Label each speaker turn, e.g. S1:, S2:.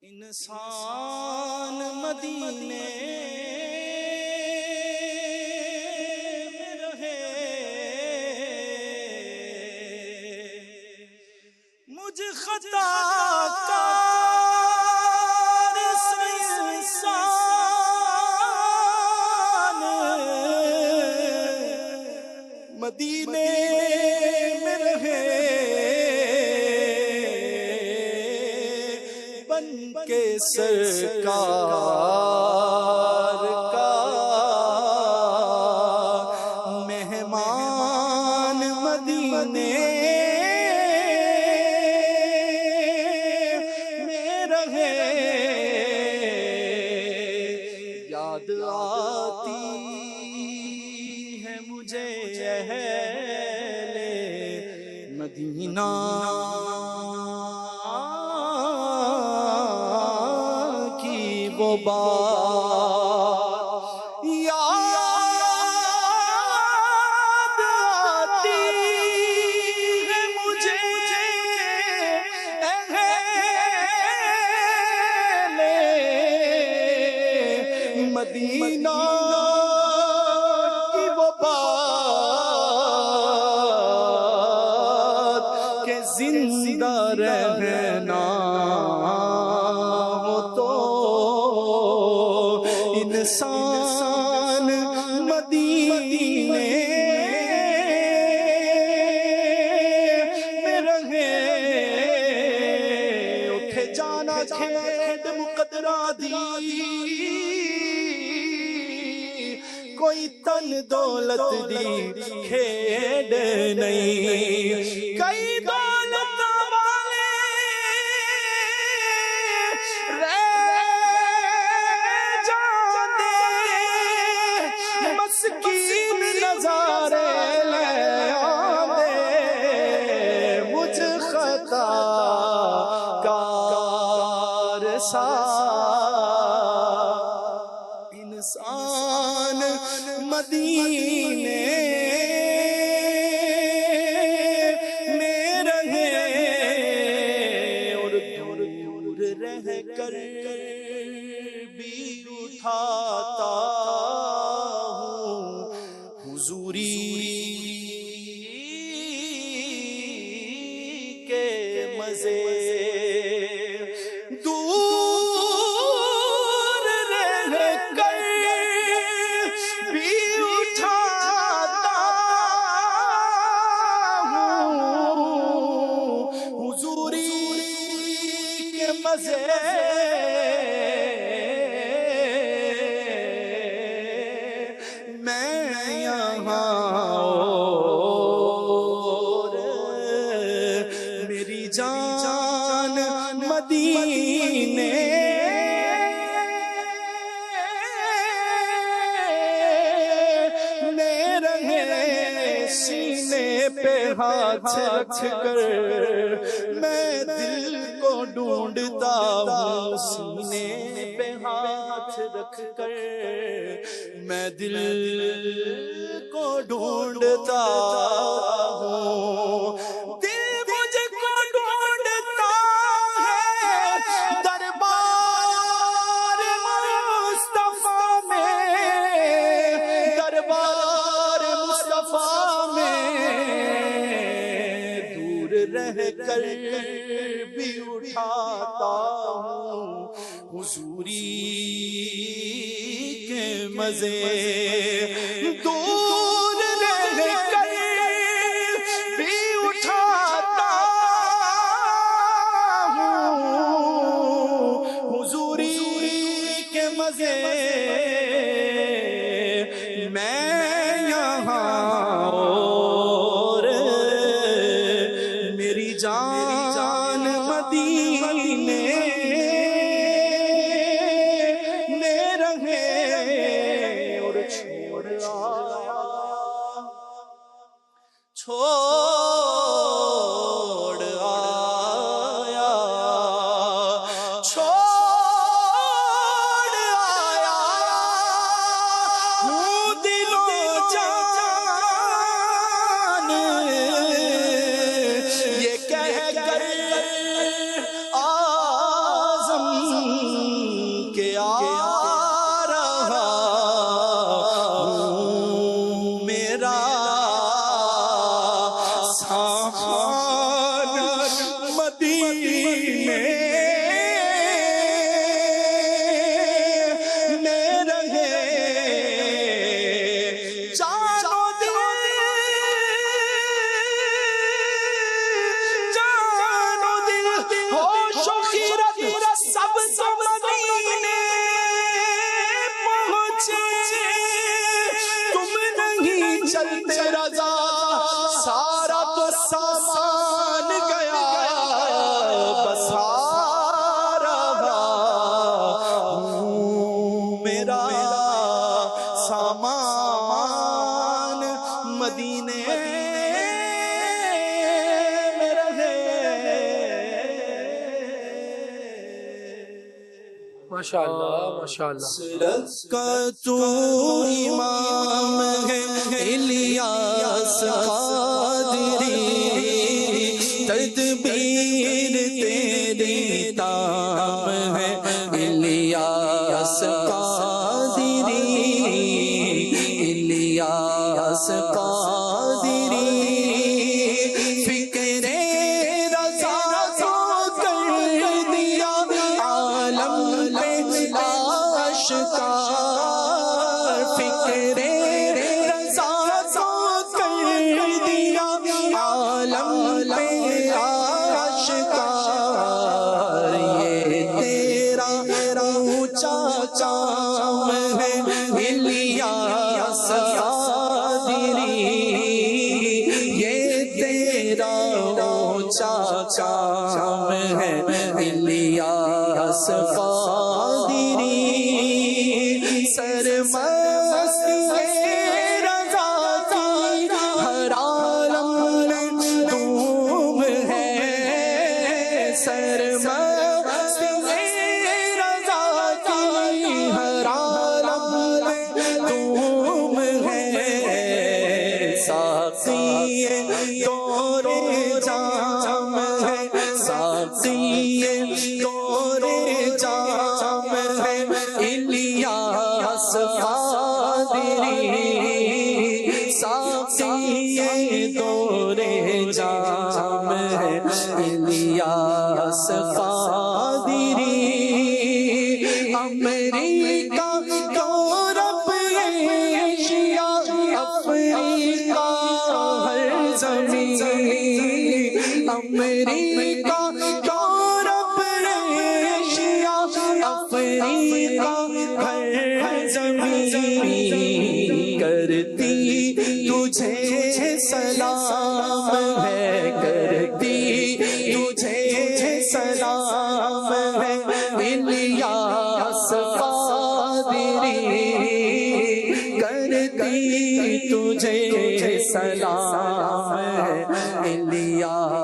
S1: انسان مدینے میں رہے، مجھ خطا کار انسان مدینے میں رہے، بن کے سرکار کا مہمان مدینے میں رہے۔ یاد آتی ہے مجھے اہل مدینہ وہ بات، یاد آتی ہے مجھے اہل مدینہ کی وہ بات کہ زندہ رہنا انسان مدینے میں رہے۔ اٹھے جانا کھیڈ مقدرہ دی، کوئی تن دولت دی کھیڈ نہیں، کئی دولت والے مسکین نظارے لے آنے، مجھ خطا کار سا انسان مدینے میں رہے، اور دور دور رہ کر بھی اٹھاتا حضوری کے مزے، دور رہ کر بھی اٹھاتا ہوں حضوری کے مزے۔ میری جان مدینے میں رہے، سینے پہ ہاتھ رکھ کر میں دل کو ڈھونڈتا ہوں، سینے پہ ہاتھ رکھ کر میں دل کو ڈھونڈتا ہوں، دل مجھ کو ڈھونڈتا ہے دربار مصطفیٰ میں، دربار مصطفیٰ میں، دور رہ کر بھی اٹھاتا ہوں حضوری کے مزے، دور رہ کر بھی اٹھاتا ہوں حضوری کے مزے۔ میں یہاں اور میری جان مدینے میں رہے، اور چھوڑ آیا چھوڑ آیا چھوڑ آیا ہوں دلوں چلتے رضا سارا تو سامان گیا بسا رہا ہوں میرا سامان مدینے میں رہے
S2: ماشاءاللہ ماشاءاللہ
S1: کا تو امام ہے الیاس قادری تدبیر تیری تام ہے الیاس قادری الیاس قادری فکر رضا کو کر دیا عالم پہ آشکار فکر رضا کو کر دیا عالم پہ آشکار یہ تیرا اونچا کام ہے الیاس قادری یہ تیرا اونچا کام ہے الیاس قادری سرمستی رضا کی ہر عالم میں دھوم ہے سرمستی رضا کی ہر عالم میں دھوم ہے ساقی دور جام ہے ساقی دور جام ہے الیاس قادری ساقی دور جام ہے الیاس قادری امریکہ یورپ ایشیا افریقہ ہر زمین امریکہ یورپ ایشیا افریقہ ہر زمین کرتی تجھے سلام ہے کرتی تجھے سلام ہے الیاس قادری کرتی تجھے سلام ہے الیاس